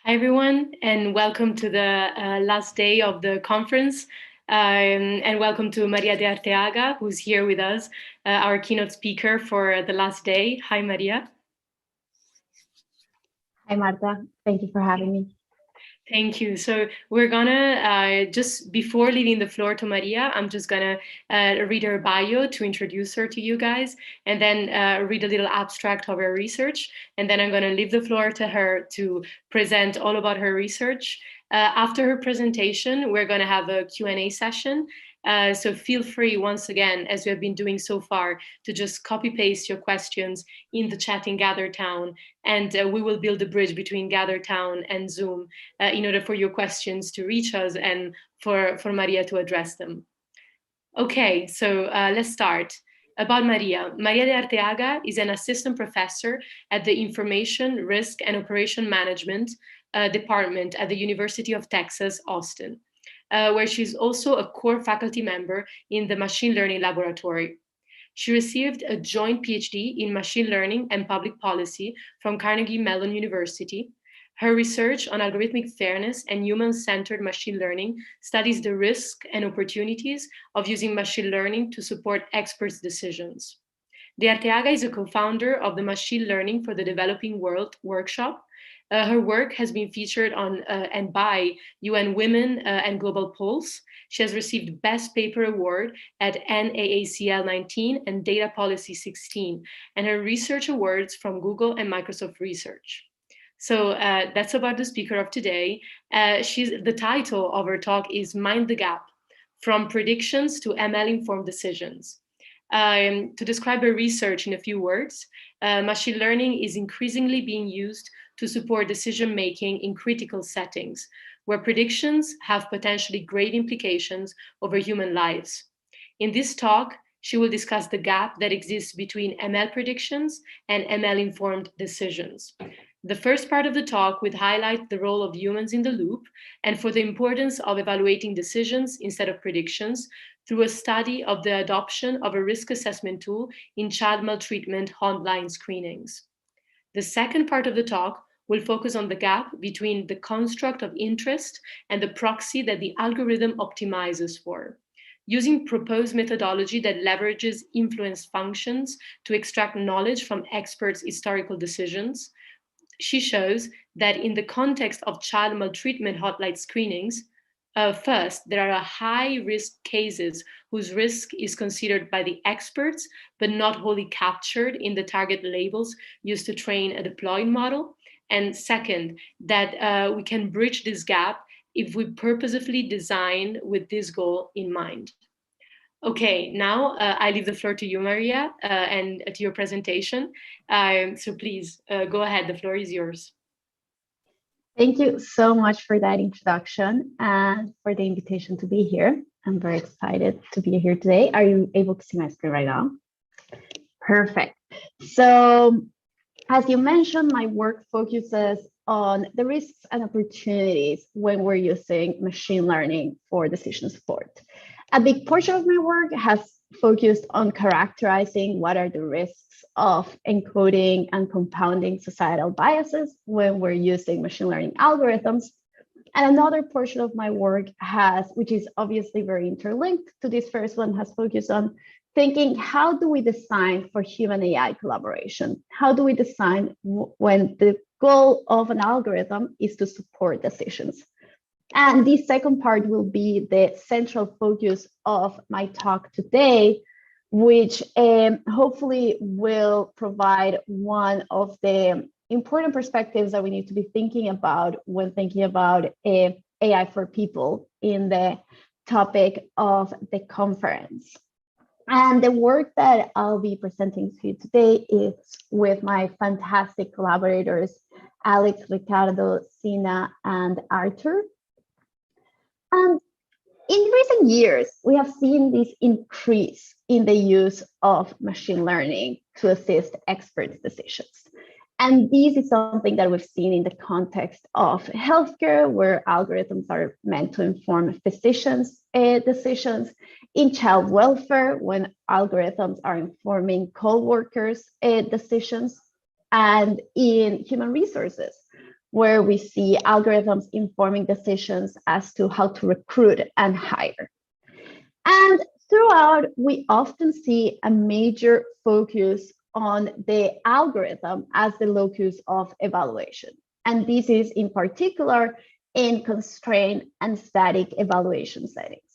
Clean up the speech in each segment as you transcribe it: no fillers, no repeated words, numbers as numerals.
Hi, everyone, and welcome to the last day of the conference. And welcome to Maria De-Arteaga, who's here with us, our keynote speaker for the last day. Hi, Maria. Hi, Marta. Thank you for having me. Thank you. So we're gonna, just before leaving the floor to Maria, I'm just gonna read her bio to introduce her to you guys, and then read a little abstract of her research. And then I'm gonna leave the floor to her to present all about her research. After her presentation, we're gonna have a Q&A session. So feel free, once again, as we have been doing so far, to just copy paste your questions in the chat in GatherTown, and we will build a bridge between GatherTown and Zoom in order for your questions to reach us and for Maria to address them. Okay, so let's start. About Maria. Maria De-Arteaga is an assistant professor at the Information, Risk, and Operation Management Department at the University of Texas, Austin, where she's also a core faculty member in the Machine Learning Laboratory. She received a joint PhD in Machine Learning and Public Policy from Carnegie Mellon University. Her research on algorithmic fairness and human-centered machine learning studies the risks and opportunities of using machine learning to support experts' decisions. De-Arteaga is a co-founder of the Machine Learning for the Developing World workshop. Her work has been featured on and by UN Women and Global Pulse. She has received Best Paper Award at NAACL 19 and Data Policy 16, and her research awards from Google and Microsoft Research. So that's about the speaker of today. The title of her talk is Mind the Gap, From Predictions to ML-Informed Decisions. To describe her research in a few words, machine learning is increasingly being used to support decision-making in critical settings, where predictions have potentially great implications over human lives. In this talk, she will discuss the gap that exists between ML predictions and ML-informed decisions. The first part of the talk would highlight the role of humans in the loop and for the importance of evaluating decisions instead of predictions through a study of the adoption of a risk assessment tool in child maltreatment hotline screenings. The second part of the talk will focus on the gap between the construct of interest and the proxy that the algorithm optimizes for. Using proposed methodology that leverages influence functions to extract knowledge from experts' historical decisions, she shows that in the context of child maltreatment hotline screenings, first, there are high-risk cases whose risk is considered by the experts, but not wholly captured in the target labels used to train a deployed model. And second, that we can bridge this gap if we purposefully design with this goal in mind. Okay, now I leave the floor to you, Maria, and to your presentation. So please go ahead, the floor is yours. Thank you so much for that introduction and for the invitation to be here. I'm very excited to be here today. Are you able to see my screen right now? Perfect. So, as you mentioned, my work focuses on the risks and opportunities when we're using machine learning for decision support. A big portion of my work has focused on characterizing what are the risks of encoding and compounding societal biases when we're using machine learning algorithms. And another portion of my work which is obviously very interlinked to this first one, has focused on thinking, how do we design for human AI collaboration? How do we design when the goal of an algorithm is to support decisions? And the second part will be the central focus of my talk today, which hopefully will provide one of the important perspectives that we need to be thinking about when thinking about AI for people in the topic of the conference. And the work that I'll be presenting to you today is with my fantastic collaborators, Alex, Ricardo, Sina, and Arthur. And in recent years, we have seen this increase in the use of machine learning to assist experts' decisions. And this is something that we've seen in the context of healthcare, where algorithms are meant to inform physicians' decisions, in child welfare, when algorithms are informing co-workers' decisions, and in human resources, where we see algorithms informing decisions as to how to recruit and hire. And throughout, we often see a major focus on the algorithm as the locus of evaluation. And this is in particular in constrained and static evaluation settings.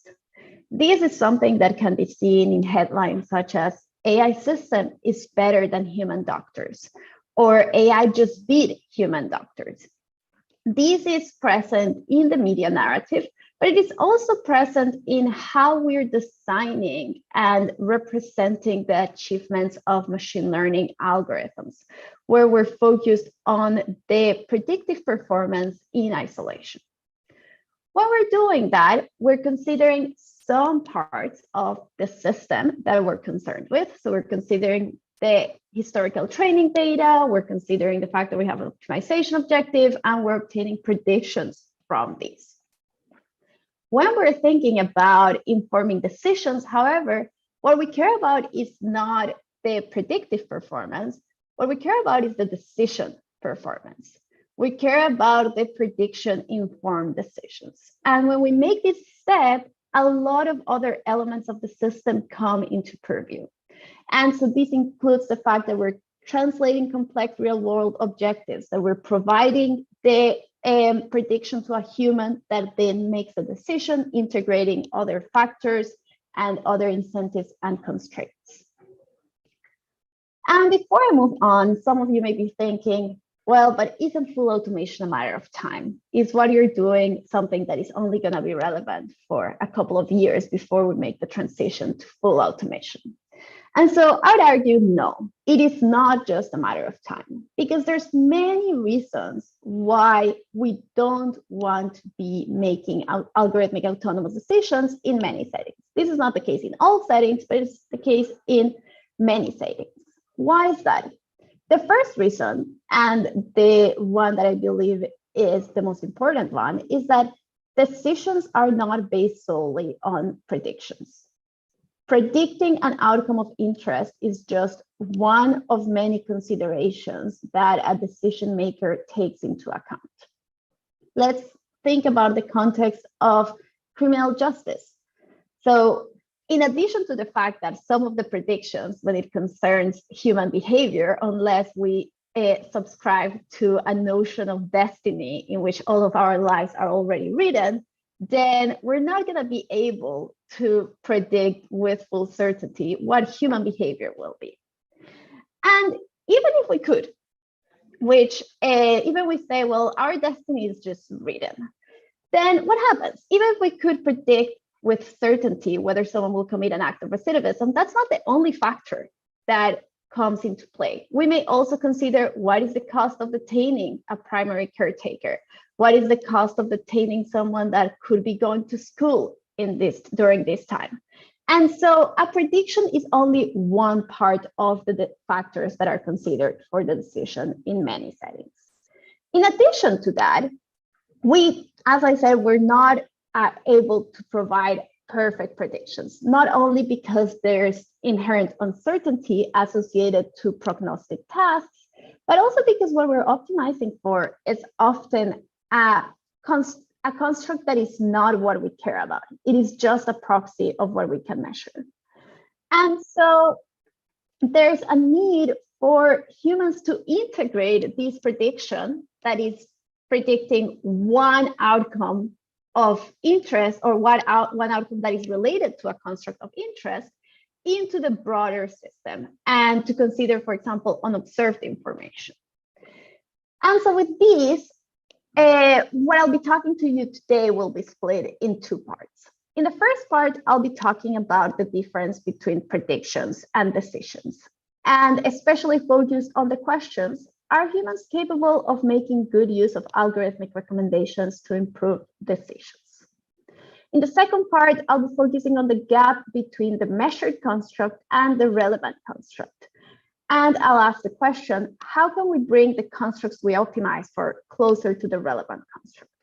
This is something that can be seen in headlines such as AI system is better than human doctors, or AI just beat human doctors. This is present in the media narrative, but it is also present in how we're designing and representing the achievements of machine learning algorithms, where we're focused on the predictive performance in isolation. When we're doing that, we're considering some parts of the system that we're concerned with. So we're considering the historical training data, we're considering the fact that we have an optimization objective, and we're obtaining predictions from these. When we're thinking about informing decisions, however, what we care about is not the predictive performance. What we care about is the decision performance. We care about the prediction-informed decisions. And when we make this step, a lot of other elements of the system come into purview. And so this includes the fact that we're translating complex real-world objectives, that we're providing the prediction to a human that then makes a decision, integrating other factors and other incentives and constraints. And before I move on, some of you may be thinking, well, but isn't full automation a matter of time? Is what you're doing something that is only going to be relevant for a couple of years before we make the transition to full automation? And so I'd argue, no, it is not just a matter of time, because there's many reasons why we don't want to be making algorithmic autonomous decisions in many settings. This is not the case in all settings, but it's the case in many settings. Why is that? The first reason, and the one that I believe is the most important one, is that decisions are not based solely on predictions. Predicting an outcome of interest is just one of many considerations that a decision maker takes into account. Let's think about the context of criminal justice. So in addition to the fact that some of the predictions when it concerns human behavior, unless we subscribe to a notion of destiny in which all of our lives are already written, then we're not going to be able to predict with full certainty what human behavior will be. And even if we could, which even we say, well, our destiny is just written, then what happens? Even if we could predict with certainty whether someone will commit an act of recidivism, that's not the only factor that comes into play. We may also consider what is the cost of detaining a primary caretaker? What is the cost of detaining someone that could be going to school during this time? And so a prediction is only one part of the factors that are considered for the decision in many settings. In addition to that, as I said, we're not able to provide perfect predictions, not only because there's inherent uncertainty associated to prognostic tasks, but also because what we're optimizing for is often a construct that is not what we care about. It is just a proxy of what we can measure. And so there's a need for humans to integrate this prediction that is predicting one outcome of interest or one outcome that is related to a construct of interest into the broader system and to consider, for example, unobserved information. And so with these, what I'll be talking to you today will be split in two parts. In the first part, I'll be talking about the difference between predictions and decisions, and especially focused on the questions, are humans capable of making good use of algorithmic recommendations to improve decisions? In the second part, I'll be focusing on the gap between the measured construct and the relevant construct. And I'll ask the question, how can we bring the constructs we optimize for closer to the relevant constructs?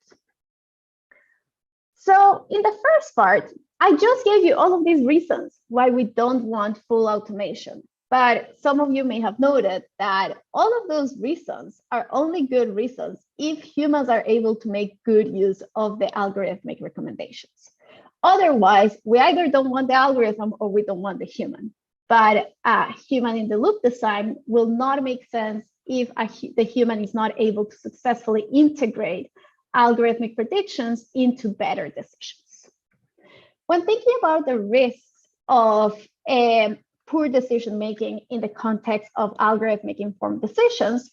So in the first part, I just gave you all of these reasons why we don't want full automation. But some of you may have noted that all of those reasons are only good reasons if humans are able to make good use of the algorithmic recommendations. Otherwise, we either don't want the algorithm or we don't want the human. But human in the loop design will not make sense if the human is not able to successfully integrate algorithmic predictions into better decisions. When thinking about the risks of poor decision making in the context of algorithmic informed decisions,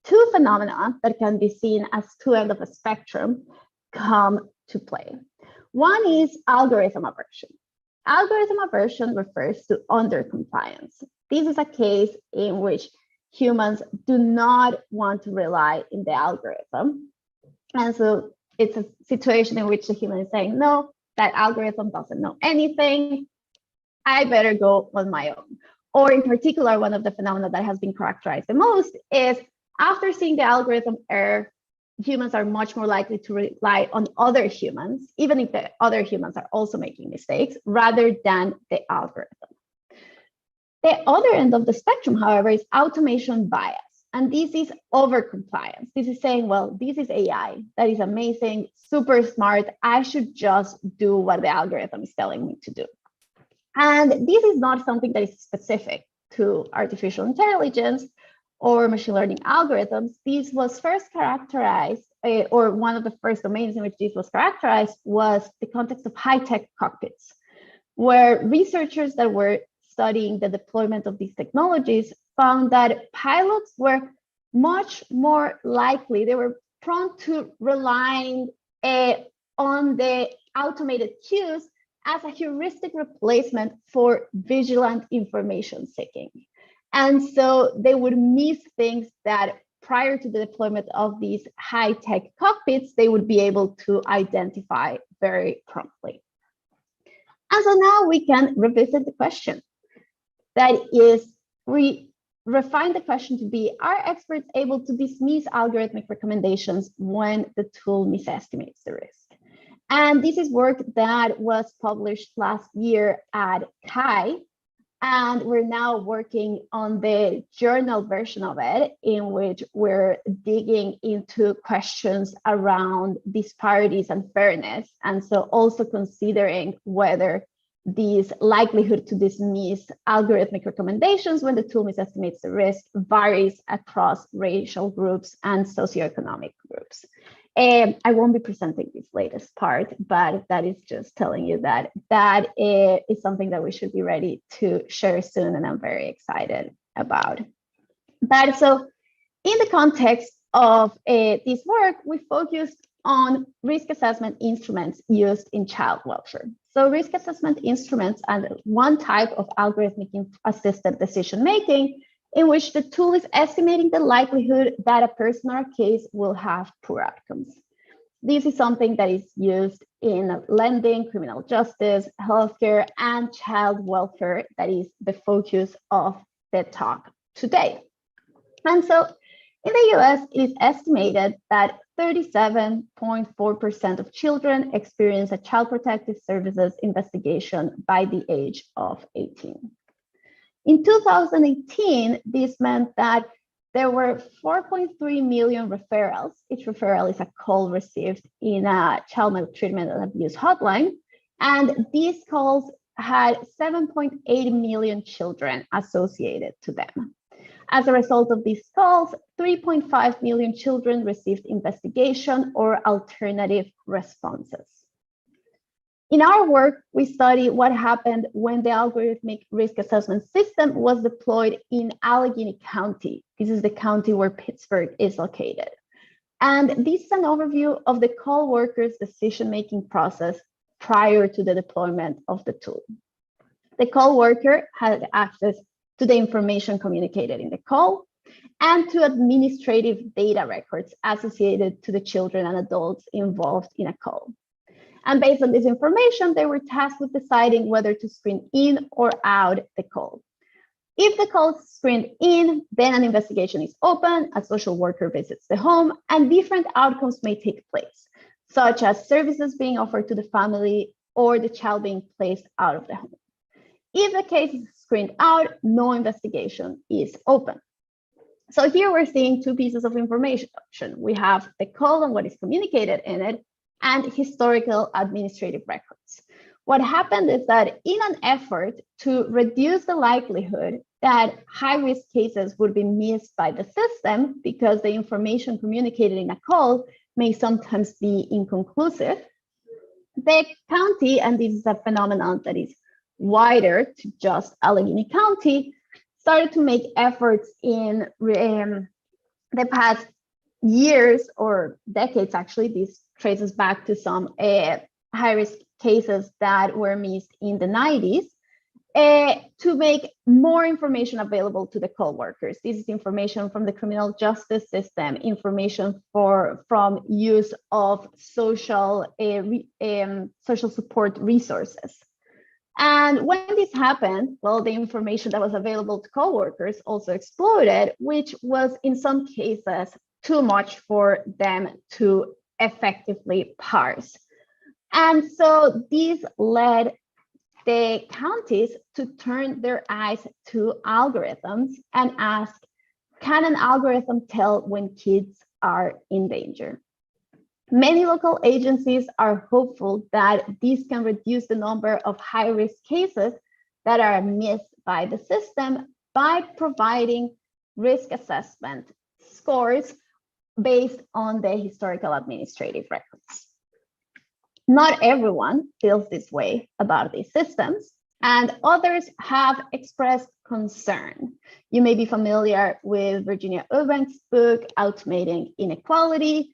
two phenomena that can be seen as two ends of a spectrum come to play. One is algorithm aversion. Algorithm aversion refers to undercompliance. This is a case in which humans do not want to rely in the algorithm. And so it's a situation in which the human is saying, no, that algorithm doesn't know anything. I better go on my own. Or in particular, one of the phenomena that has been characterized the most is after seeing the algorithm error, humans are much more likely to rely on other humans, even if the other humans are also making mistakes, rather than the algorithm. The other end of the spectrum, however, is automation bias. And this is overcompliance. This is saying, well, this is AI. That is amazing, super smart. I should just do what the algorithm is telling me to do. And this is not something that is specific to artificial intelligence or machine learning algorithms. This was first characterized, or one of the first domains in which this was characterized was the context of high-tech cockpits, where researchers that were studying the deployment of these technologies found that pilots were much more likely, they were prone to relying on the automated cues as a heuristic replacement for vigilant information seeking. And so they would miss things that prior to the deployment of these high-tech cockpits, they would be able to identify very promptly. And so now we can revisit the question. That is, we refine the question to be, are experts able to dismiss algorithmic recommendations when the tool misestimates the risk? And this is work that was published last year at CAIP'21, and we're now working on the journal version of it, in which we're digging into questions around disparities and fairness. And so also considering whether this likelihood to dismiss algorithmic recommendations when the tool misestimates the risk varies across racial groups and socioeconomic groups. I won't be presenting this latest part, but that is just telling you that that is something that we should be ready to share soon, and I'm very excited about. But so in the context of this work, we focused on risk assessment instruments used in child welfare. So risk assessment instruments are one type of algorithmic assisted decision-making in which the tool is estimating the likelihood that a person or a case will have poor outcomes. This is something that is used in lending, criminal justice, healthcare, and child welfare. That is the focus of the talk today. And so in the US, it is estimated that 37.4% of children experience a child protective services investigation by the age of 18. In 2018, this meant that there were 4.3 million referrals. Each referral is a call received in a child maltreatment and abuse hotline. And these calls had 7.8 million children associated to them. As a result of these calls, 3.5 million children received investigation or alternative responses. In our work, we study what happened when the algorithmic risk assessment system was deployed in Allegheny County. This is the county where Pittsburgh is located. And this is an overview of the call workers' decision-making process prior to the deployment of the tool. The call worker had access to the information communicated in the call and to administrative data records associated to the children and adults involved in a call. And based on this information, they were tasked with deciding whether to screen in or out the call. If the call is screened in, then an investigation is open, a social worker visits the home, and different outcomes may take place, such as services being offered to the family or the child being placed out of the home. If the case is screened out, no investigation is open. So here we're seeing two pieces of information. We have the call and what is communicated in it, and historical administrative records. What happened is that in an effort to reduce the likelihood that high-risk cases would be missed by the system because the information communicated in a call may sometimes be inconclusive, the county, and this is a phenomenon that is wider to just Allegheny County, started to make efforts in the past years or decades. Actually, this traces back to some high-risk cases that were missed in the 90s, to make more information available to the call workers. This is information from the criminal justice system, information from use of social support resources. And when this happened, well, the information that was available to call workers also exploded, which was in some cases too much for them to effectively parse. And so this led the counties to turn their eyes to algorithms and ask, can an algorithm tell when kids are in danger? Many local agencies are hopeful that this can reduce the number of high-risk cases that are missed by the system by providing risk assessment scores based on the historical administrative records. Not everyone feels this way about these systems, and others have expressed concern. You may be familiar with Virginia Eubank's book, Automating Inequality,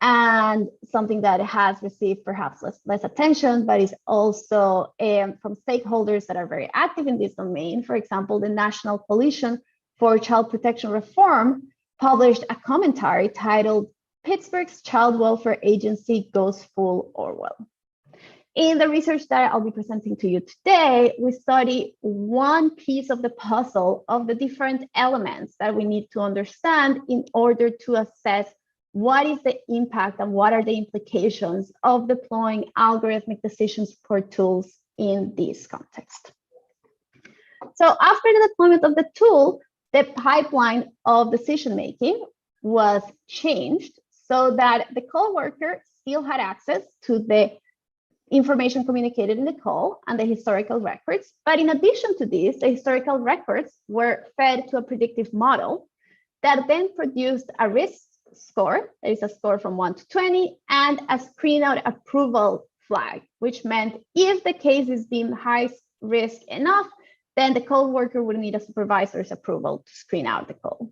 and something that has received perhaps less attention, but is also from stakeholders that are very active in this domain. For example, the National Coalition for Child Protection Reform published a commentary titled Pittsburgh's Child Welfare Agency Goes Full Orwell. In the research that I'll be presenting to you today, we study one piece of the puzzle of the different elements that we need to understand in order to assess what is the impact and what are the implications of deploying algorithmic decision support tools in this context. So after the deployment of the tool, the pipeline of decision-making was changed so that the call worker still had access to the information communicated in the call and the historical records. But in addition to this, the historical records were fed to a predictive model that then produced a risk score. There is a score from 1 to 20 and a screen out approval flag, which meant if the case is deemed high risk enough, then the call worker would need a supervisor's approval to screen out the call.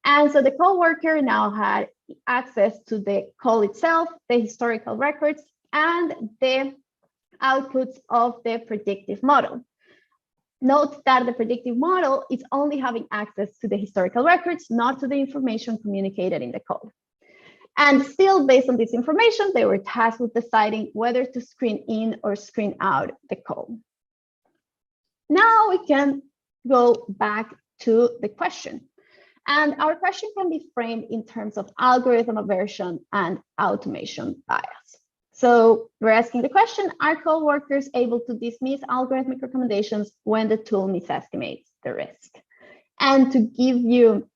And so the call worker now had access to the call itself, the historical records, and the outputs of the predictive model. Note that the predictive model is only having access to the historical records, not to the information communicated in the call. And still, based on this information, they were tasked with deciding whether to screen in or screen out the call. Now we can go back to the question. And our question can be framed in terms of algorithm aversion and automation bias. So we're asking the question, are call workers able to dismiss algorithmic recommendations when the tool misestimates the risk? And to give you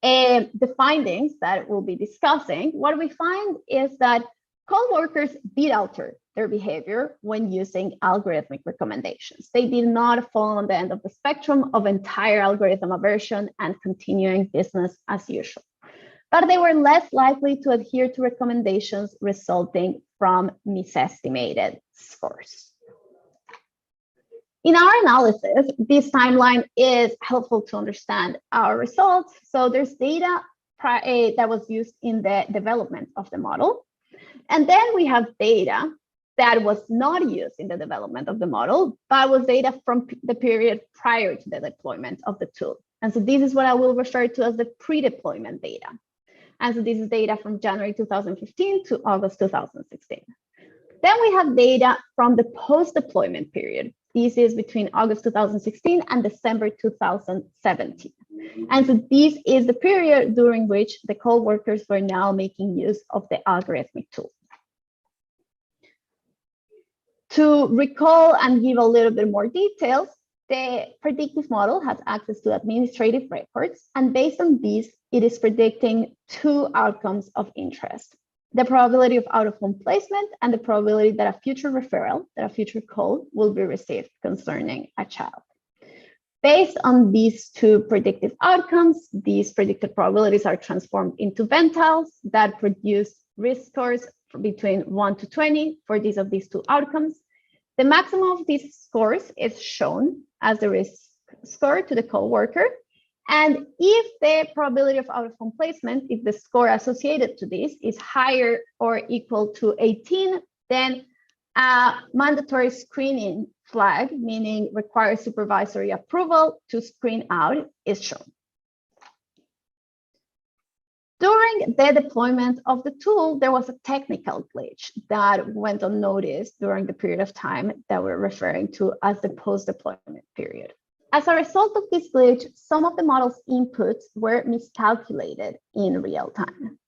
the findings that we'll be discussing, what we find is that call workers did alter their behavior when using algorithmic recommendations. They did not fall on the end of the spectrum of entire algorithm aversion and continuing business as usual. But they were less likely to adhere to recommendations resulting from misestimated scores. In our analysis, this timeline is helpful to understand our results. So there's data that was used in the development of the model. And then we have data that was not used in the development of the model, but was data from the period prior to the deployment of the tool. And so this is what I will refer to as the pre-deployment data. And so this is data from January 2015 to August 2016. Then we have data from the post-deployment period. This is between August 2016 and December 2017. And so this is the period during which the call workers were now making use of the algorithmic tool. To recall and give a little bit more details, the predictive model has access to administrative records, and based on these, it is predicting two outcomes of interest: the probability of out-of-home placement and the probability that a future referral, that a future call will be received concerning a child. Based on these two predictive outcomes, these predicted probabilities are transformed into ventiles that produce risk scores between 1 to 20 for these two outcomes. The maximum of these scores is shown as the risk score to the call worker. And if the probability of out-of-home placement, if the score associated to this is higher or equal to 18, then a mandatory screening flag, meaning requires supervisory approval to screen out, is shown. During the deployment of the tool, there was a technical glitch that went unnoticed during the period of time that we're referring to as the post-deployment period. As a result of this glitch, some of the model's inputs were miscalculated in real time.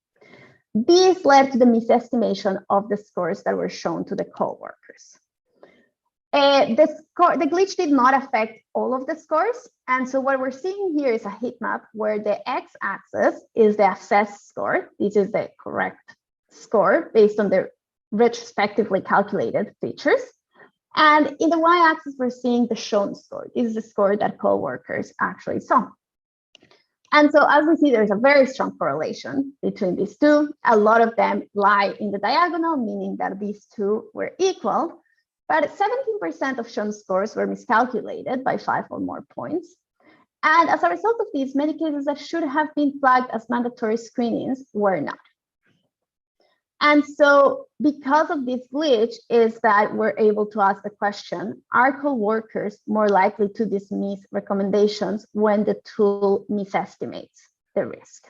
This led to the misestimation of the scores that were shown to the call workers. The glitch did not affect all of the scores. And so what we're seeing here is a heat map where the x-axis is the assessed score. This is the correct score based on the retrospectively calculated features. And in the y-axis, we're seeing the shown score. This is the score that call workers actually saw. And so as we see, there's a very strong correlation between these two. A lot of them lie in the diagonal, meaning that these two were equal. But 17% of shown scores were miscalculated by 5 or more points. And as a result of these, many cases that should have been flagged as mandatory screenings were not. And so because of this glitch is that we're able to ask the question, are co-workers more likely to dismiss recommendations when the tool misestimates the risk?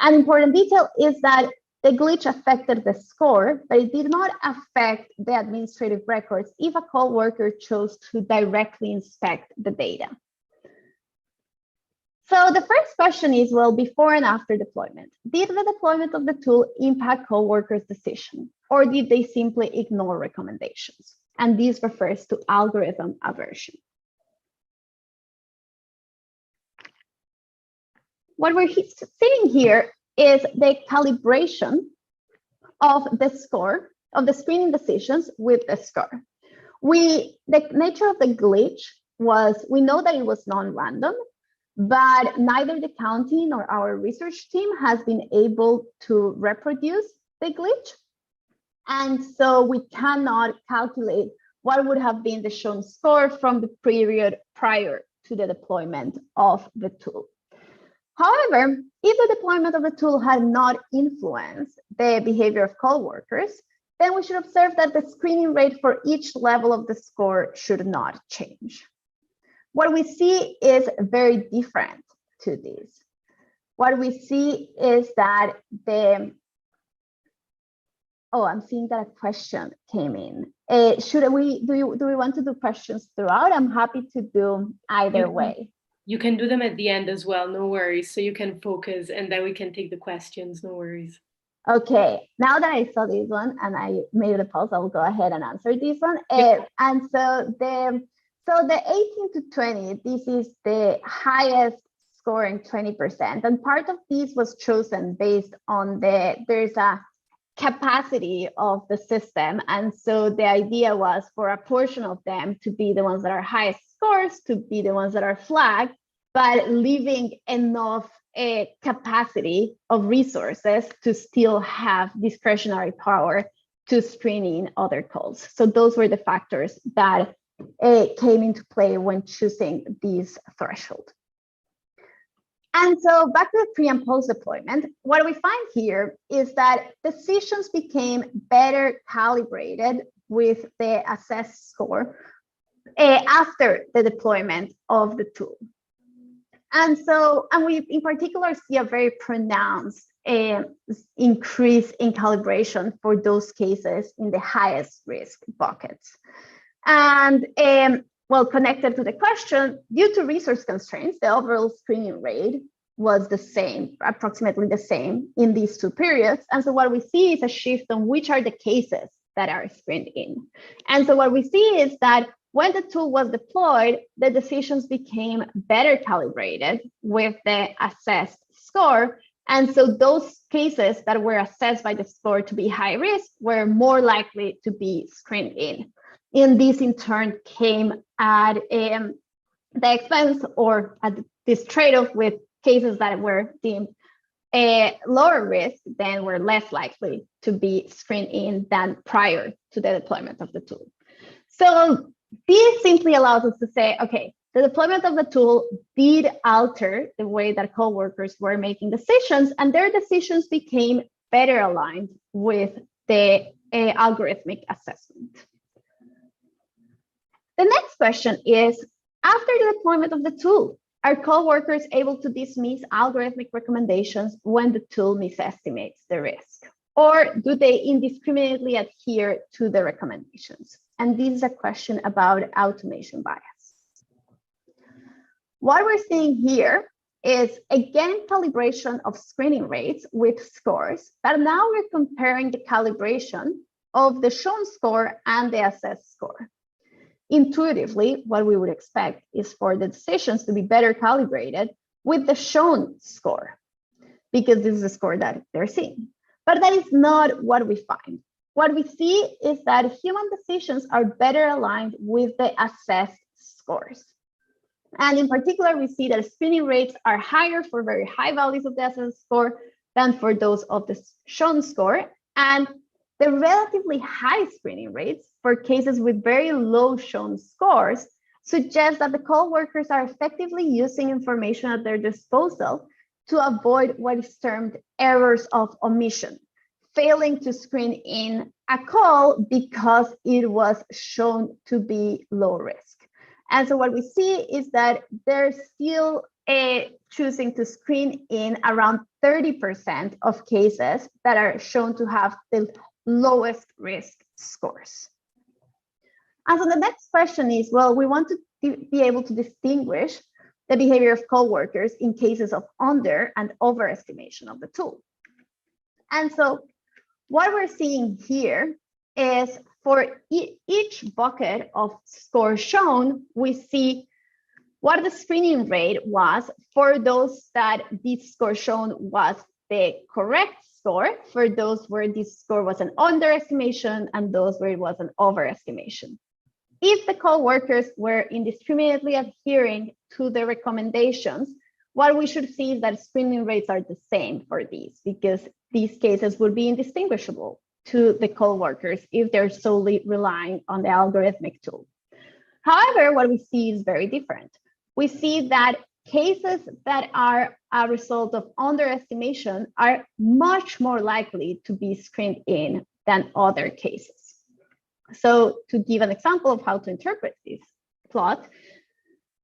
An important detail is that the glitch affected the score, but it did not affect the administrative records if a co-worker chose to directly inspect the data. So the first question is, well, before and after deployment, did the deployment of the tool impact co-workers' decision, or did they simply ignore recommendations? And this refers to algorithm aversion. What we're seeing here is the calibration of the score, of the screening decisions with the score. The nature of the glitch was, we know that it was non-random, but neither the county nor our research team has been able to reproduce the glitch. And so we cannot calculate what would have been the shown score from the period prior to the deployment of the tool. However, if the deployment of the tool had not influenced the behavior of call workers, then we should observe that the screening rate for each level of the score should not change. What we see is very different to this. What we see is that I'm seeing that a question came in. Do we want to do questions throughout? I'm happy to do either way. You can do them at the end as well, no worries. So you can focus and then we can take the questions, no worries. Okay, now that I saw this one and I made the pause, I'll go ahead and answer this one. And so the 18 to 20, this is the highest scoring 20%. And part of this was chosen based on there's a capacity of the system. And so the idea was for a portion of them to be the ones that are highest scores, to be the ones that are flagged, but leaving enough capacity of resources to still have discretionary power to screen in other calls. So those were the factors that came into play when choosing these threshold. And so back to the pre and post deployment, what we find here is that decisions became better calibrated with the assessed score after the deployment of the tool. And we in particular see a very pronounced increase in calibration for those cases in the highest risk buckets. And well, connected to the question, due to resource constraints, the overall screening rate was the same, approximately the same in these two periods. And so what we see is a shift on which are the cases that are screened in. And so what we see is that when the tool was deployed, the decisions became better calibrated with the assessed score. And so those cases that were assessed by the score to be high risk were more likely to be screened in. And this in turn came at the expense or at this trade-off with cases that were deemed a lower risk, then were less likely to be screened in than prior to the deployment of the tool. So this simply allows us to say, okay, the deployment of the tool did alter the way that coworkers were making decisions, and their decisions became better aligned with the algorithmic assessment. The next question is, after the deployment of the tool, are coworkers able to dismiss algorithmic recommendations when the tool misestimates the risk? Or do they indiscriminately adhere to the recommendations? And this is a question about automation bias. What we're seeing here is, again, calibration of screening rates with scores, but now we're comparing the calibration of the shown score and the assessed score. Intuitively, what we would expect is for the decisions to be better calibrated with the shown score, because this is a score that they're seeing. But that is not what we find. What we see is that human decisions are better aligned with the assessed scores. And in particular, we see that screening rates are higher for very high values of the assessed score than for those of the shown score. And the relatively high screening rates for cases with very low shown scores suggest that the coworkers are effectively using information at their disposal to avoid what is termed errors of omission, failing to screen in a call because it was shown to be low risk. And so what we see is that they're still choosing to screen in around 30% of cases that are shown to have the lowest risk scores. And so the next question is, well, we want to be able to distinguish the behavior of coworkers in cases of under and overestimation of the tool. And so what we're seeing here is for each bucket of score shown, we see what the screening rate was for those that this score shown was the correct score, for those where this score was an underestimation, and those where it was an overestimation. If the coworkers were indiscriminately adhering to the recommendations, what we should see is that screening rates are the same for these, because these cases would be indistinguishable to the coworkers if they're solely relying on the algorithmic tool. However, what we see is very different. We see that cases that are a result of underestimation are much more likely to be screened in than other cases. So to give an example of how to interpret this plot,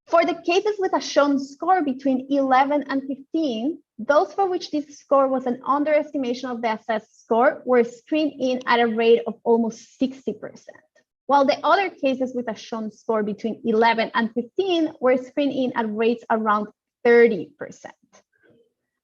for the cases with a shown score between 11 and 15, those for which this score was an underestimation of the assessed score were screened in at a rate of almost 60%, while the other cases with a shown score between 11 and 15 were screened in at rates around 30%.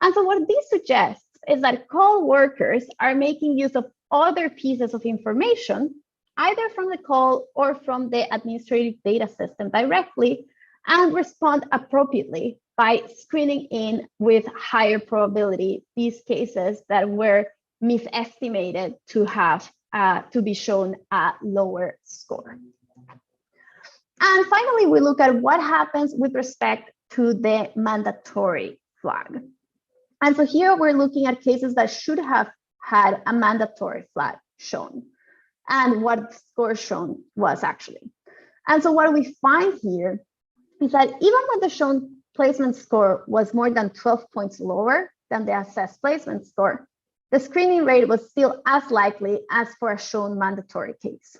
And so what this suggests is that call workers are making use of other pieces of information, either from the call or from the administrative data system directly, and respond appropriately by screening in with higher probability these cases that were misestimated to have to be shown a lower score. And finally, we look at what happens with respect to the mandatory flag. And so here we're looking at cases that should have had a mandatory flag shown and what the score shown was actually. And so what we find here is that even when the shown placement score was more than 12 points lower than the assessed placement score, the screening rate was still as likely as for a shown mandatory case.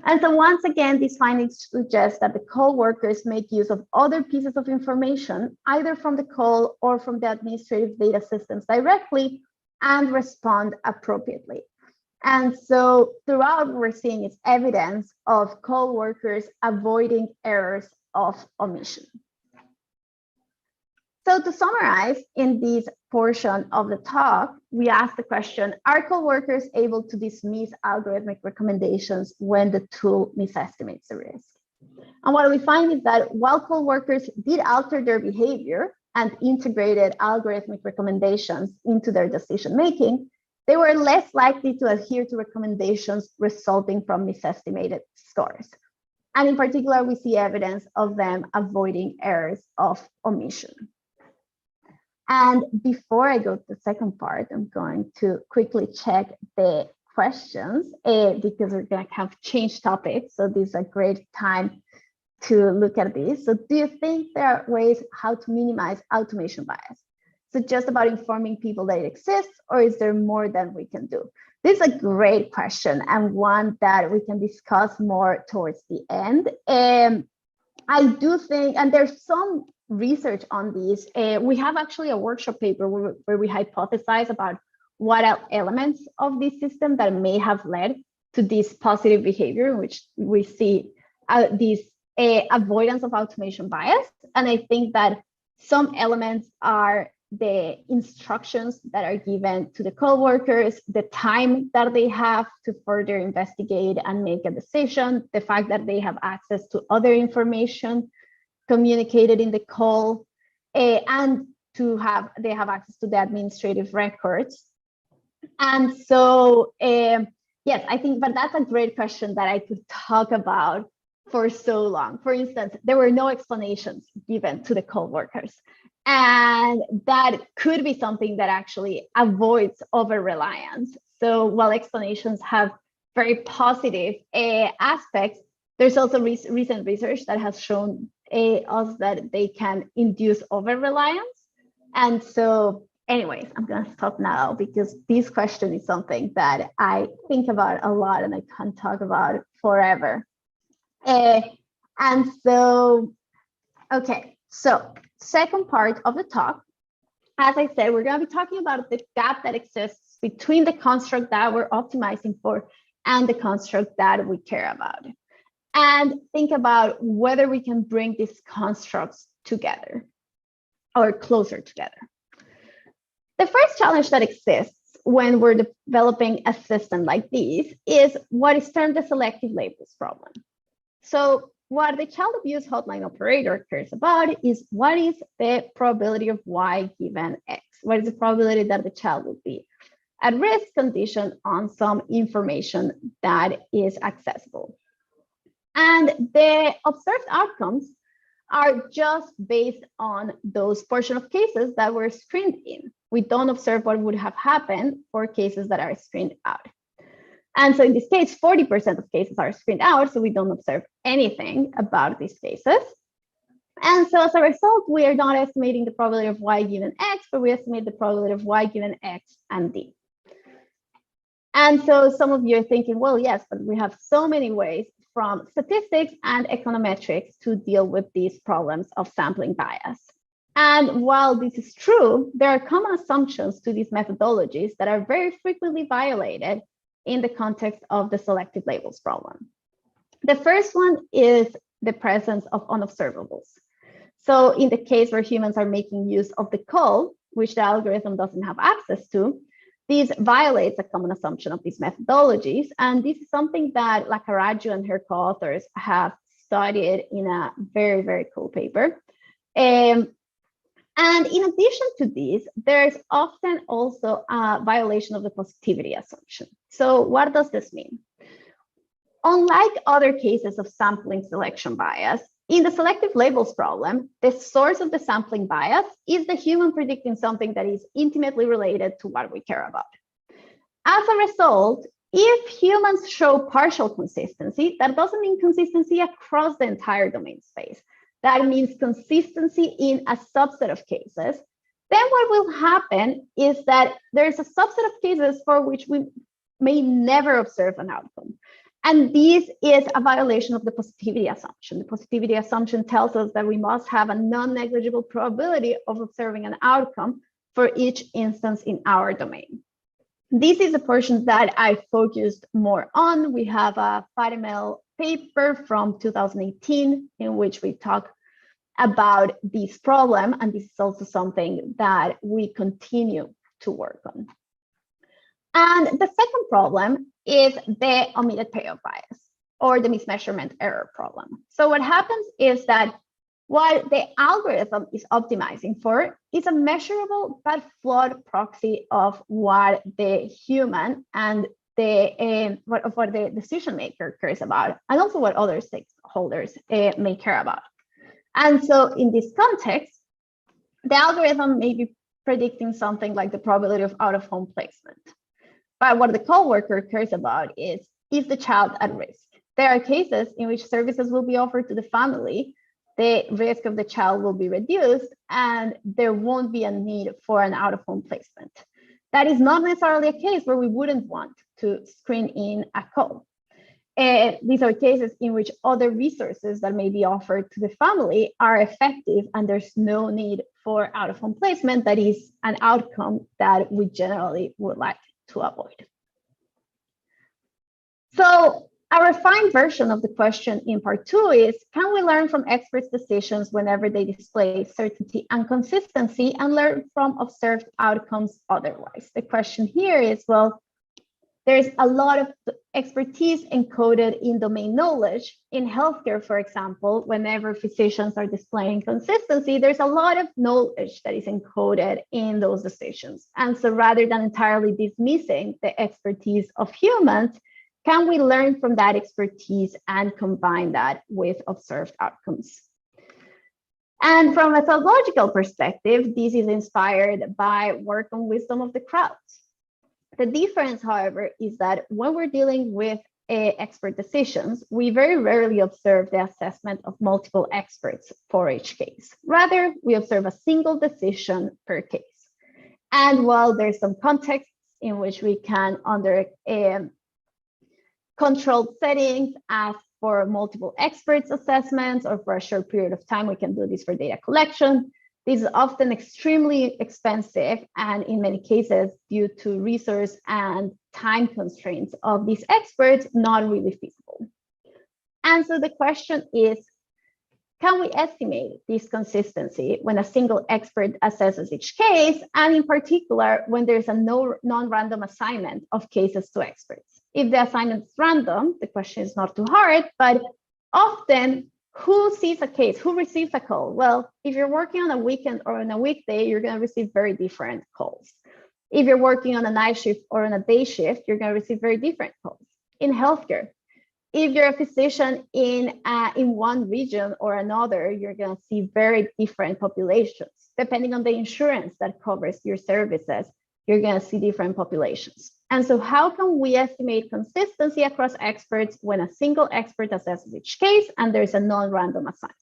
And so once again, these findings suggest that the call workers make use of other pieces of information, either from the call or from the administrative data systems directly, and respond appropriately. And so throughout, we're seeing is evidence of call workers avoiding errors of omission. So to summarize, in this portion of the talk, we asked the question, are coworkers able to dismiss algorithmic recommendations when the tool misestimates the risk? And what we find is that while coworkers did alter their behavior and integrated algorithmic recommendations into their decision-making, they were less likely to adhere to recommendations resulting from misestimated scores. And in particular, we see evidence of them avoiding errors of omission. And before I go to the second part, I'm going to quickly check the questions because we're going to have changed topics. So this is a great time to look at this. So do you think there are ways how to minimize automation bias? Is it just about informing people that it exists, or is there more that we can do? This is a great question and one that we can discuss more towards the end. I do think, and there's some research on these. We have actually a workshop paper where we hypothesize about what elements of this system that may have led to this positive behavior, in which we see this avoidance of automation bias. And I think that some elements are the instructions that are given to the co-workers, the time that they have to further investigate and make a decision, the fact that they have access to other information communicated in the call, and they have access to the administrative records. And so, yes, I think, but that's a great question that I could talk about for so long. For instance, there were no explanations given to the co-workers. And that could be something that actually avoids over-reliance. So while explanations have very positive aspects, there's also recent research that has shown us that they can induce over-reliance. And so anyways, I'm going to stop now because this question is something that I think about a lot and I can talk about forever. And so, okay, so second part of the talk, as I said, we're going to be talking about the gap that exists between the construct that we're optimizing for and the construct that we care about. And think about whether we can bring these constructs together or closer together. The first challenge that exists when we're developing a system like this is what is termed the selective labels problem. So what the child abuse hotline operator cares about is what is the probability of Y given X? What is the probability that the child will be at risk condition on some information that is accessible? And the observed outcomes are just based on those portion of cases that were screened in. We don't observe what would have happened for cases that are screened out. And so in this case, 40% of cases are screened out, so we don't observe anything about these cases. And so as a result, we are not estimating the probability of Y given X, but we estimate the probability of Y given X and D. And so some of you are thinking, well, yes, but we have so many ways from statistics and econometrics to deal with these problems of sampling bias. And while this is true, there are common assumptions to these methodologies that are very frequently violated in the context of the selective labels problem. The first one is the presence of unobservables. So in the case where humans are making use of the call, which the algorithm doesn't have access to, this violates a common assumption of these methodologies. And this is something that Laccaraju and her co-authors have studied in a very, very cool paper. And in addition to this, there's often also a violation of the positivity assumption. So what does this mean? Unlike other cases of sampling selection bias, in the selective labels problem, the source of the sampling bias is the human predicting something that is intimately related to what we care about. As a result, if humans show partial consistency, that doesn't mean consistency across the entire domain space. That means consistency in a subset of cases. Then what will happen is that there's a subset of cases for which we may never observe an outcome. And this is a violation of the positivity assumption. The positivity assumption tells us that we must have a non-negligible probability of observing an outcome for each instance in our domain. This is a portion that I focused more on. We have a FIDML paper from 2018 in which we talk about this problem, and this is also something that we continue to work on. And the second problem is the omitted payoff bias. or the mismeasurement error problem. So what happens is that what the algorithm is optimizing for is a measurable but flawed proxy of what the human and what the decision maker cares about, and also what other stakeholders may care about. And so in this context, the algorithm may be predicting something like the probability of out-of-home placement. But what the coworker cares about is the child at risk? There are cases in which services will be offered to the family, the risk of the child will be reduced, and there won't be a need for an out-of-home placement. That is not necessarily a case where we wouldn't want to screen in a call. These are cases in which other resources that may be offered to the family are effective and there's no need for out-of-home placement. That is an outcome that we generally would like to avoid. So a refined version of the question in part 2 is, can we learn from experts' decisions whenever they display certainty and consistency and learn from observed outcomes otherwise? The question here is, well, there's a lot of expertise encoded in domain knowledge. In healthcare, for example, whenever physicians are displaying consistency, there's a lot of knowledge that is encoded in those decisions. And so rather than entirely dismissing the expertise of humans, can we learn from that expertise and combine that with observed outcomes? And from a methodological perspective, this is inspired by work on wisdom of the crowds. The difference, however, is that when we're dealing with expert decisions, we very rarely observe the assessment of multiple experts for each case. Rather, we observe a single decision per case. And while there's some contexts in which we can, under controlled settings, ask for multiple experts assessments, or for a short period of time, we can do this for data collection. This is often extremely expensive, and in many cases, due to resource and time constraints of these experts, not really feasible. And so the question is, can we estimate this consistency when a single expert assesses each case, and in particular, when there's a non-random assignment of cases to experts? If the assignment is random, the question is not too hard, but often, who sees a case? Who receives a call? Well, if you're working on a weekend or on a weekday, you're going to receive very different calls. If you're working on a night shift or on a day shift, you're going to receive very different calls. In healthcare, if you're a physician in one region or another, you're going to see very different populations. Depending on the insurance that covers your services, you're going to see different populations. And so how can we estimate consistency across experts when a single expert assesses each case and there's a non-random assignment?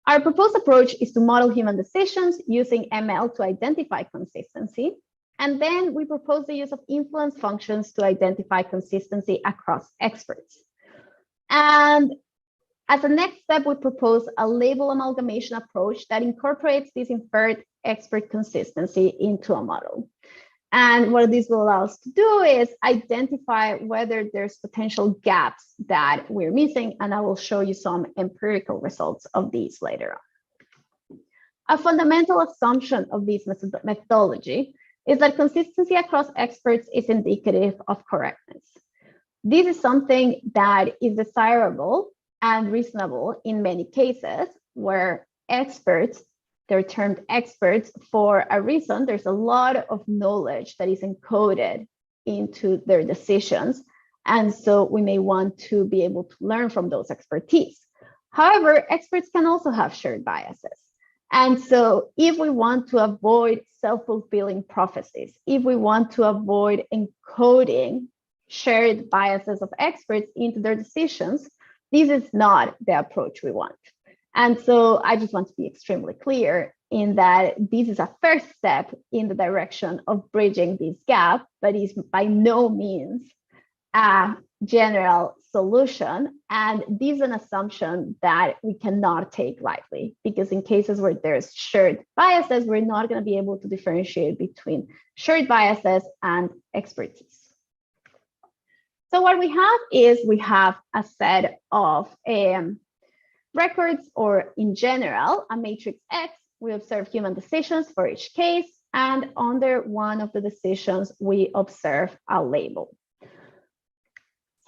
Our proposed approach is to model human decisions using ML to identify consistency. And then we propose the use of influence functions to identify consistency across experts. And as a next step, we propose a label amalgamation approach that incorporates this inferred expert consistency into a model. And what this will allow us to do is identify whether there's potential gaps that we're missing, and I will show you some empirical results of these later on. A fundamental assumption of this methodology is that consistency across experts is indicative of correctness. This is something that is desirable and reasonable in many cases where experts, they're termed experts for a reason. There's a lot of knowledge that is encoded into their decisions. And so we may want to be able to learn from those expertise. However, experts can also have shared biases. And so if we want to avoid self-fulfilling prophecies, if we want to avoid encoding shared biases of experts into their decisions, this is not the approach we want. And so I just want to be extremely clear in that this is a first step in the direction of bridging this gap, but is by no means a general solution. And this is an assumption that we cannot take lightly, because in cases where there's shared biases, we're not going to be able to differentiate between shared biases and expertise. So what we have is we have a set of records, or in general, a matrix X. We observe human decisions for each case, and under one of the decisions, we observe a label.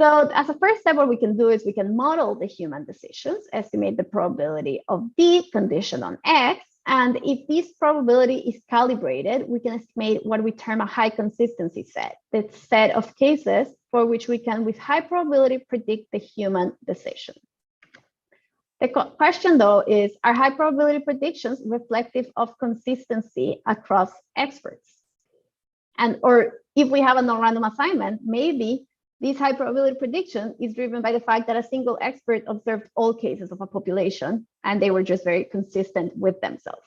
So as a first step, what we can do is we can model the human decisions, estimate the probability of B conditioned on X. And if this probability is calibrated, we can estimate what we term a high consistency set, the set of cases for which we can, with high probability, predict the human decision. The question, though, is, are high probability predictions reflective of consistency across experts? And or if we have a non-random assignment, maybe this high probability prediction is driven by the fact that a single expert observed all cases of a population and they were just very consistent with themselves.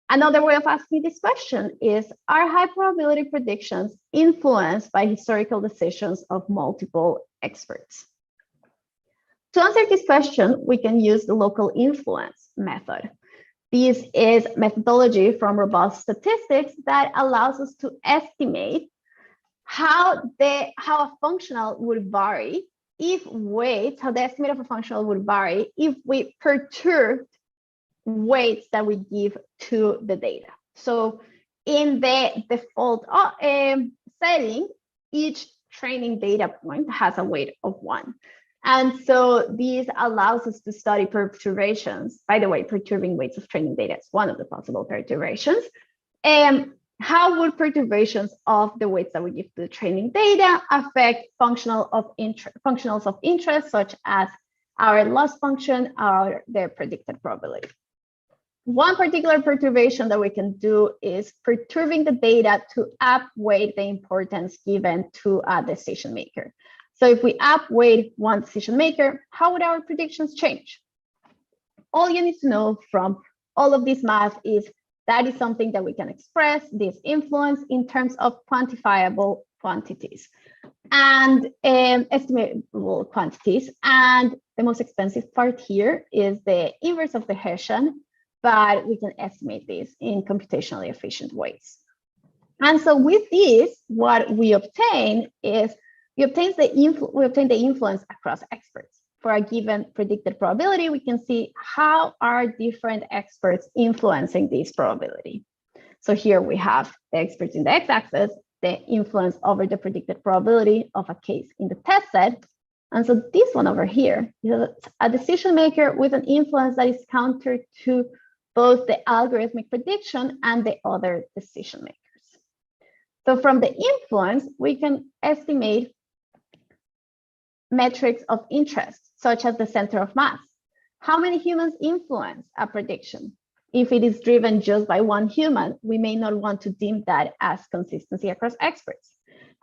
Another way of asking this question is, are high probability predictions influenced by historical decisions of multiple experts? To answer this question, we can use the local influence method. This is methodology from robust statistics that allows us to estimate how a functional would vary if weights, how the estimate of a functional would vary if we perturbed weights that we give to the data. So in the default setting, each training data point has a weight of 1. And so this allows us to study perturbations. By the way, perturbing weights of training data is one of the possible perturbations. How would perturbations of the weights that we give to the training data affect functionals of interest, such as our loss function or their predicted probability? One particular perturbation that we can do is perturbing the data to upweight the importance given to a decision maker. So if we upweight one decision maker, how would our predictions change? All you need to know from all of this math is that is something that we can express this influence in terms of quantifiable quantities and estimatable quantities. And the most expensive part here is the inverse of the Hessian, but we can estimate this in computationally efficient ways. And so with this, what we obtain is we obtain the influence across experts. For a given predicted probability, we can see how are different experts influencing this probability. So here we have the experts in the x-axis, the influence over the predicted probability of a case in the test set. And so this one over here is a decision maker with an influence that is counter to both the algorithmic prediction and the other decision makers. So from the influence, we can estimate metrics of interest, such as the center of mass. How many humans influence a prediction? If it is driven just by one human, we may not want to deem that as consistency across experts.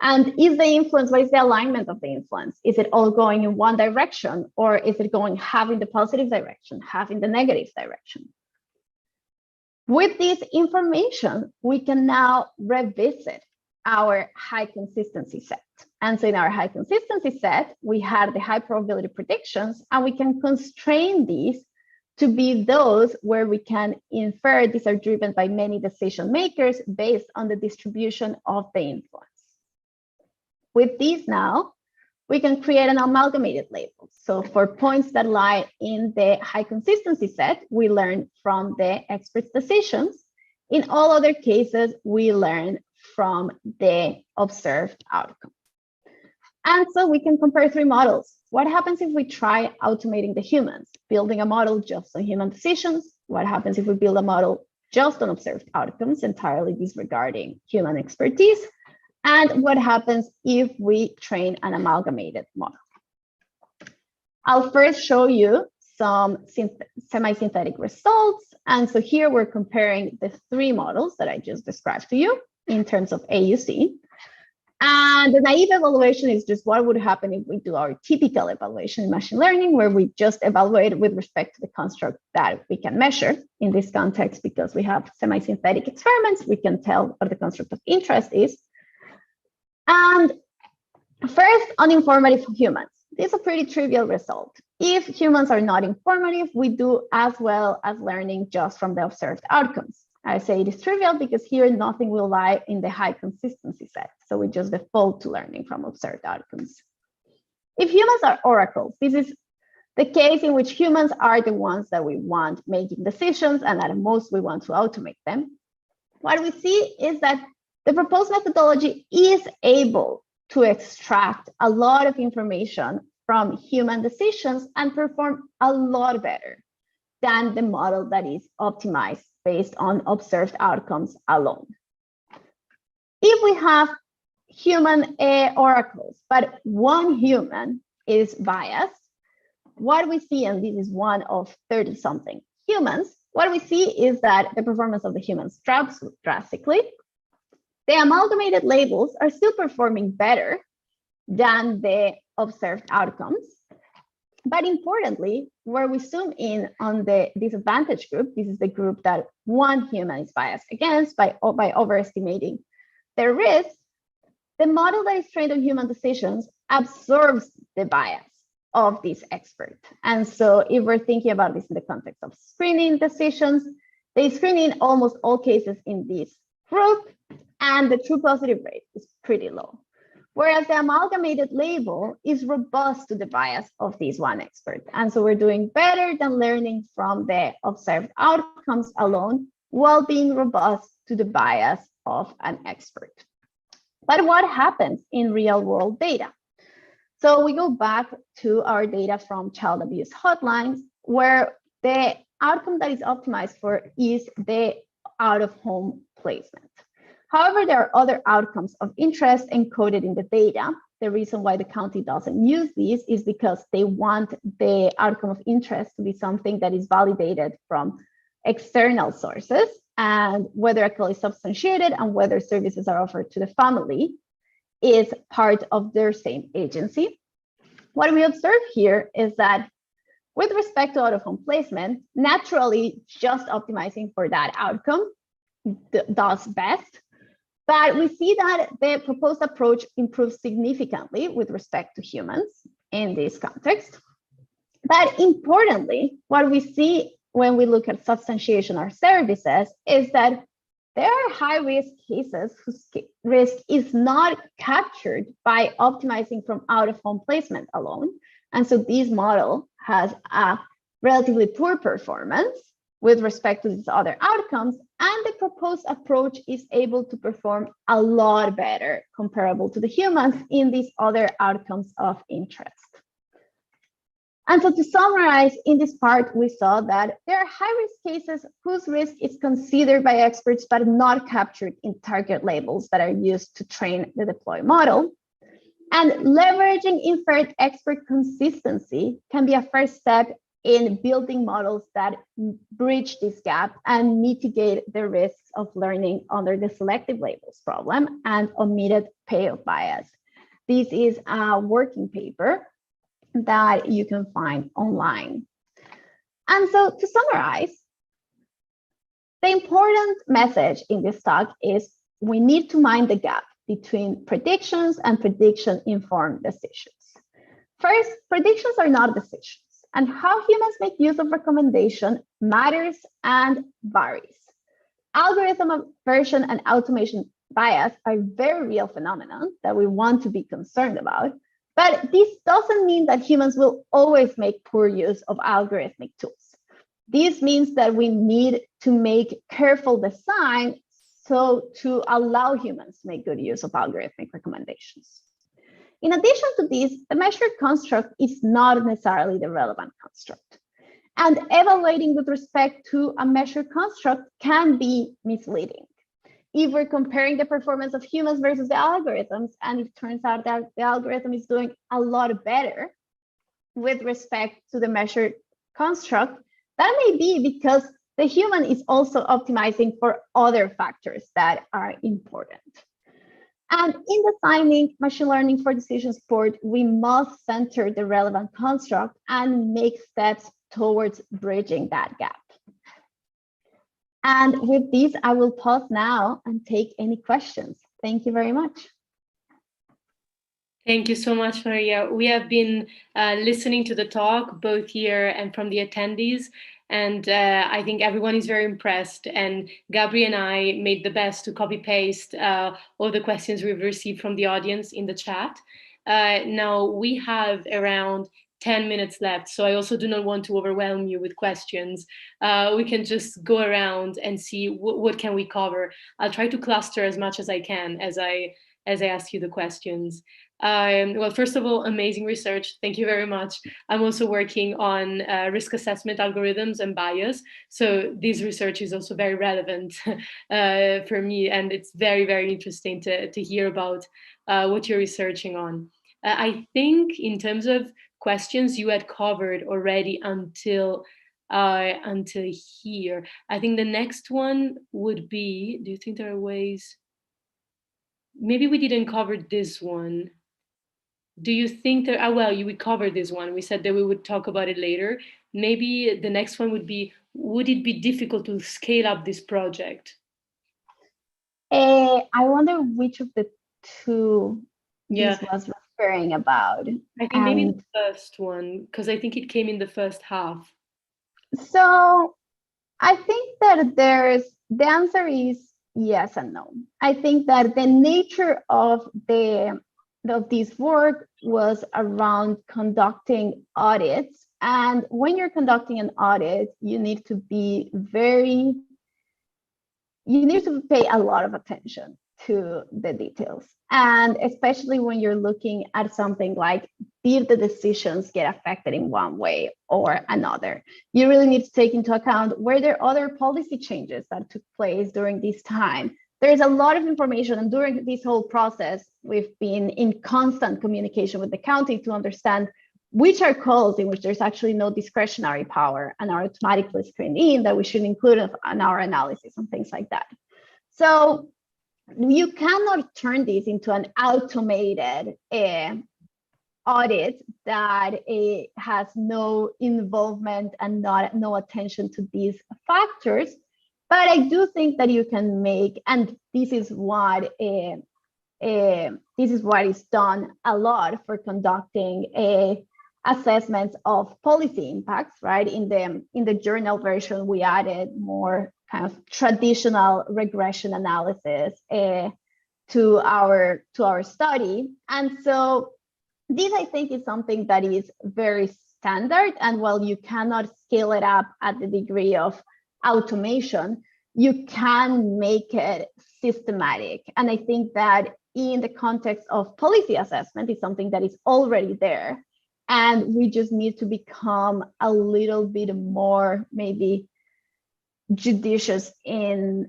And is the influence, what is the alignment of the influence? Is it all going in one direction, or is it going half in the positive direction, half in the negative direction? With this information, we can now revisit our high consistency set. And so in our high consistency set, we had the high probability predictions, and we can constrain these to be those where we can infer these are driven by many decision makers based on the distribution of the influence. With these now, we can create an amalgamated label. So for points that lie in the high consistency set, we learn from the expert's decisions. In all other cases, we learn from the observed outcome. And so we can compare 3 models. What happens if we try automating the humans, building a model just on human decisions? What happens if we build a model just on observed outcomes, entirely disregarding human expertise? And what happens if we train an amalgamated model? I'll first show you some semi-synthetic results. And so here we're comparing the 3 models that I just described to you in terms of AUC. And the naive evaluation is just what would happen if we do our typical evaluation in machine learning, where we just evaluate with respect to the construct that we can measure. In this context, because we have semi-synthetic experiments, we can tell what the construct of interest is. And first, on informative humans. This is a pretty trivial result. If humans are not informative, we do as well as learning just from the observed outcomes. I say it is trivial because here nothing will lie in the high consistency set. So we just default to learning from observed outcomes. If humans are oracles, this is the case in which humans are the ones that we want making decisions, and at most we want to automate them. What we see is that the proposed methodology is able to extract a lot of information from human decisions and perform a lot better than the model that is optimized based on observed outcomes alone. If we have human oracles, but one human is biased, what we see, and this is one of 30-something humans, what we see is that the performance of the humans drops drastically. The amalgamated labels are still performing better than the observed outcomes. But importantly, where we zoom in on the disadvantaged group, this is the group that one human is biased against by overestimating their risk, the model that is trained on human decisions absorbs the bias of this expert. And so if we're thinking about this in the context of screening decisions, they screen in almost all cases in this group, and the true positive rate is pretty low. Whereas the amalgamated label is robust to the bias of this one expert. And so we're doing better than learning from the observed outcomes alone while being robust to the bias of an expert. But what happens in real world data? So we go back to our data from child abuse hotlines, where the outcome that is optimized for is the out-of-home placement. However, there are other outcomes of interest encoded in the data. The reason why the county doesn't use these is because they want the outcome of interest to be something that is validated from external sources, and whether a call is substantiated and whether services are offered to the family is part of their same agency. What we observe here is that with respect to out-of-home placement, naturally just optimizing for that outcome does best. But we see that the proposed approach improves significantly with respect to humans in this context. But importantly, what we see when we look at substantiation or services is that there are high-risk cases whose risk is not captured by optimizing from out-of-home placement alone. And so this model has a relatively poor performance with respect to these other outcomes, and the proposed approach is able to perform a lot better comparable to the humans in these other outcomes of interest. And so to summarize, in this part, we saw that there are high-risk cases whose risk is considered by experts but not captured in target labels that are used to train the deploy model. And leveraging inferred expert consistency can be a first step in building models that bridge this gap and mitigate the risks of learning under the selective labels problem and omitted payoff bias. This is a working paper that you can find online. And so to summarize, the important message in this talk is we need to mind the gap between predictions and prediction-informed decisions. First, predictions are not decisions, and how humans make use of recommendation matters and varies. Algorithm aversion and automation bias are very real phenomena that we want to be concerned about, but this doesn't mean that humans will always make poor use of algorithmic tools. This means that we need to make careful design so to allow humans to make good use of algorithmic recommendations. In addition to this, the measured construct is not necessarily the relevant construct. And evaluating with respect to a measured construct can be misleading. If we're comparing the performance of humans versus the algorithms, and it turns out that the algorithm is doing a lot better with respect to the measured construct, that may be because the human is also optimizing for other factors that are important. And in designing machine learning for decision support, we must center the relevant construct and make steps towards bridging that gap. And with this, I will pause now and take any questions. Thank you very much. Thank you so much, Maria. We have been listening to the talk, both here and from the attendees, and I think everyone is very impressed. And Gabri and I made the best to copy-paste all the questions we've received from the audience in the chat. Now, we have around 10 minutes left, so I also do not want to overwhelm you with questions. We can just go around and see what can we cover. I'll try to cluster as much as I can as as I ask you the questions. Well, first of all, amazing research. Thank you very much. I'm also working on risk assessment algorithms and bias. So this research is also very relevant for me. And it's very, very interesting to hear about what you're researching on. I think in terms of questions you had covered already until here. I think the next one would be, do you think there are ways? Maybe we didn't cover this one. Do you think that, well, we covered this one. We said that we would talk about it later. Maybe the next one would be, would it be difficult to scale up this project? I wonder which of the two this was referring about. I think maybe the first one, because I think it came in the first half. So I think that the answer is yes and no. I think that the nature of this work was around conducting audits. And when you're conducting an audit, you need to pay a lot of attention to the details. And especially when you're looking at something like, did the decisions get affected in one way or another? You really need to take into account, were there other policy changes that took place during this time? There's a lot of information, and during this whole process, we've been in constant communication with the county to understand which are calls in which there's actually no discretionary power and are automatically screened in that we should include in our analysis and things like that. So you cannot turn this into an automated audit that has no involvement and no attention to these factors. But I do think that you can make, and this is what is done a lot for conducting assessments of policy impacts, right? In the journal version, we added more kind of traditional regression analysis to our study. And so this, I think, is something that is very standard. And while you cannot scale it up at the degree of automation, you can make it systematic. And I think that in the context of policy assessment, is something that is already there. And we just need to become a little bit more maybe judicious and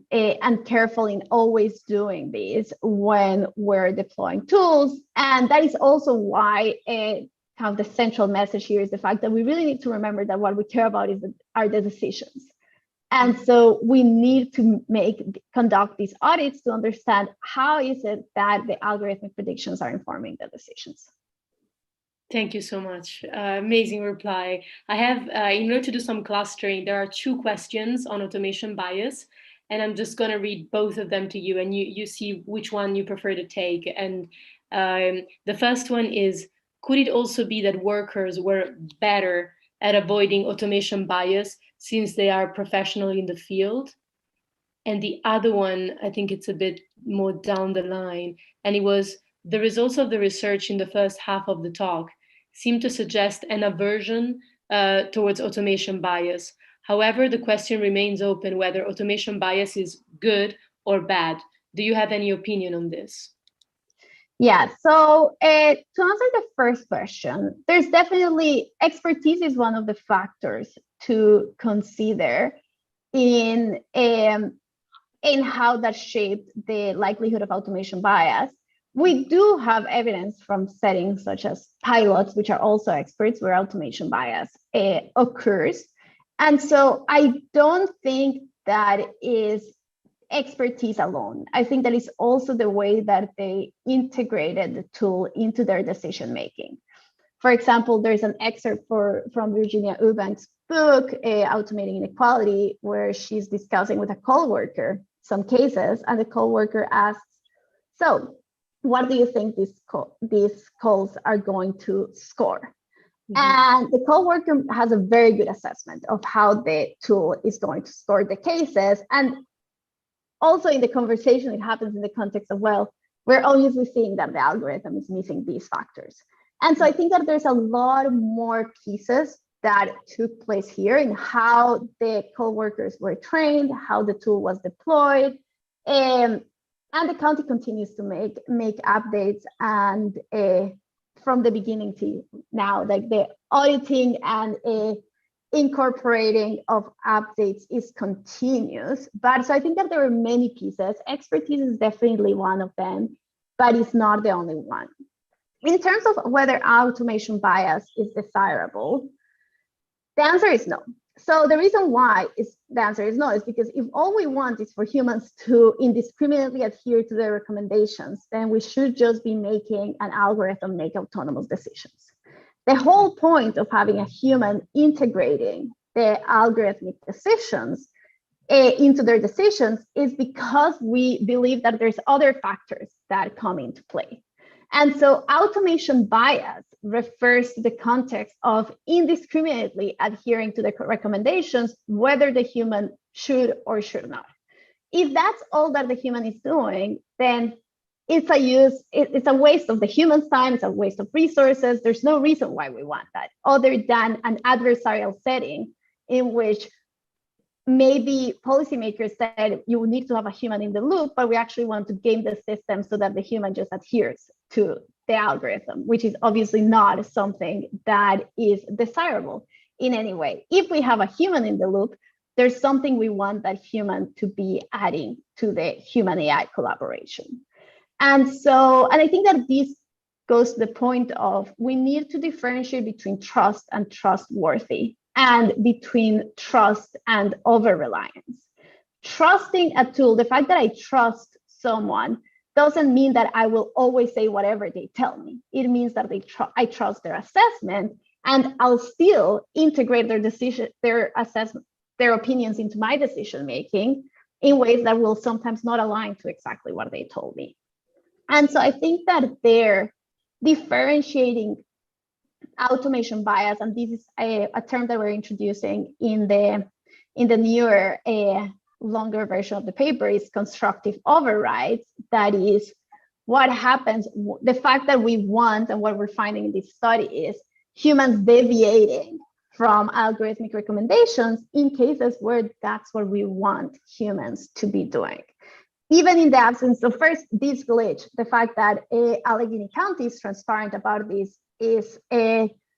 careful in always doing this when we're deploying tools. And that is also why kind of the central message here is the fact that we really need to remember that what we care about are the decisions. And so we need to conduct these audits to understand how is it that the algorithmic predictions are informing the decisions. Thank you so much. Amazing reply. I have, in order to do some clustering, there are 2 questions on automation bias, and I'm just going to read both of them to you, and you see which one you prefer to take. And the first one is, could it also be that workers were better at avoiding automation bias since they are professional in the field? And the other one, I think it's a bit more down the line, and it was, the results of the research in the first half of the talk seem to suggest an aversion towards automation bias. However, the question remains open whether automation bias is good or bad. Do you have any opinion on this? Yeah, so to answer the first question, there's definitely, expertise is one of the factors to consider in how that shaped the likelihood of automation bias. We do have evidence from settings such as pilots, which are also experts, where automation bias occurs. And so I don't think that is expertise alone. I think that is also the way that they integrated the tool into their decision making. For example, there's an excerpt from Virginia Eubank's book, Automating Inequality, where she's discussing with a coworker some cases, and the coworker asks, so what do you think these calls are going to score? Mm-hmm. And the coworker has a very good assessment of how the tool is going to score the cases. And also in the conversation, it happens in the context of, well, we're obviously seeing that the algorithm is missing these factors. And so I think that there's a lot more pieces that took place here in how the coworkers were trained, how the tool was deployed, And the county continues to make updates, and from the beginning to now, like the auditing and incorporating of updates is continuous. But so I think that there are many pieces. Expertise is definitely one of them, but it's not the only one. In terms of whether automation bias is desirable, the answer is no. So the reason why the answer is no is because if all we want is for humans to indiscriminately adhere to their recommendations, then we should just be making an algorithm make autonomous decisions. The whole point of having a human integrating the algorithmic decisions into their decisions is because we believe that there's other factors that come into play. And so automation bias refers to the context of indiscriminately adhering to the recommendations, whether the human should or should not. If that's all that the human is doing, then it's a waste of the human's time, it's a waste of resources. There's no reason why we want that, other than an adversarial setting in which maybe policymakers said you need to have a human in the loop, but we actually want to game the system so that the human just adheres to the algorithm, which is obviously not something that is desirable in any way. If we have a human in the loop, there's something we want that human to be adding to the human AI collaboration. And I think that this goes to the point of we need to differentiate between trust and trustworthy, and between trust and over-reliance. Trusting a tool, the fact that I trust someone doesn't mean that I will always say whatever they tell me. It means that I trust their assessment, and I'll still integrate their assessment, their opinions into my decision-making in ways that will sometimes not align to exactly what they told me. And so I think that they're differentiating automation bias, and this is a term that we're introducing in the newer, longer version of the paper, is constructive overrides. That is what happens, the fact that we want, and what we're finding in this study is humans deviating from algorithmic recommendations in cases where that's what we want humans to be doing. Even in the absence of first, this glitch, the fact that Allegheny County is transparent about this is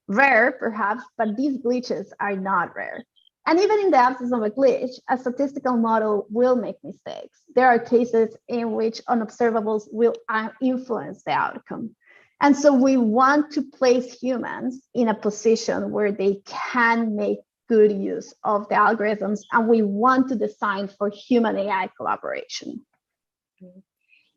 rare, perhaps, but these glitches are not rare. And even in the absence of a glitch, a statistical model will make mistakes. There are cases in which unobservables will influence the outcome. And so we want to place humans in a position where they can make good use of the algorithms, and we want to design for human AI collaboration.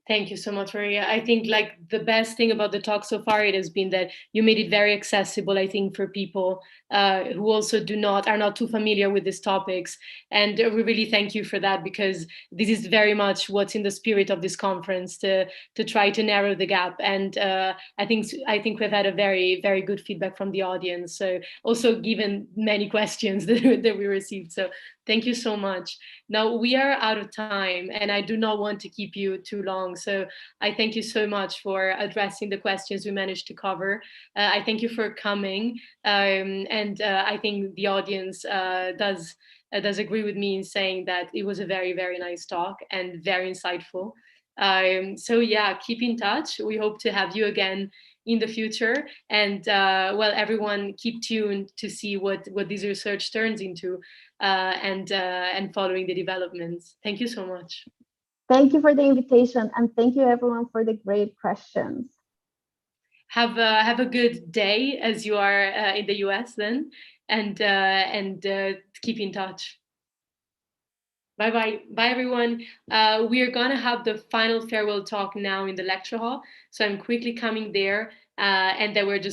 Thank you so much, Maria. I think like the best thing about the talk so far, it has been that you made it very accessible, I think, for people who also are not too familiar with these topics. And we really thank you for that, because this is very much what's in the spirit of this conference, to try to narrow the gap. And I think we've had a very, very good feedback from the audience. So also given many questions that we received. So thank you so much. Now we are out of time, and I do not want to keep you too long. So I thank you so much for addressing the questions we managed to cover. I thank you for coming. And I think the audience does agree with me in saying that it was a very, very nice talk and very insightful. So yeah, keep in touch. We hope to have you again in the future. And well, everyone keep tuned to see what this research turns into, and following the developments. Thank you so much. Thank you for the invitation, and thank you everyone for the great questions. Have a good day as you are in the US then, and keep in touch. Bye bye. Bye everyone. We are gonna have the final farewell talk now in the lecture hall. So I'm quickly coming there, and then we're just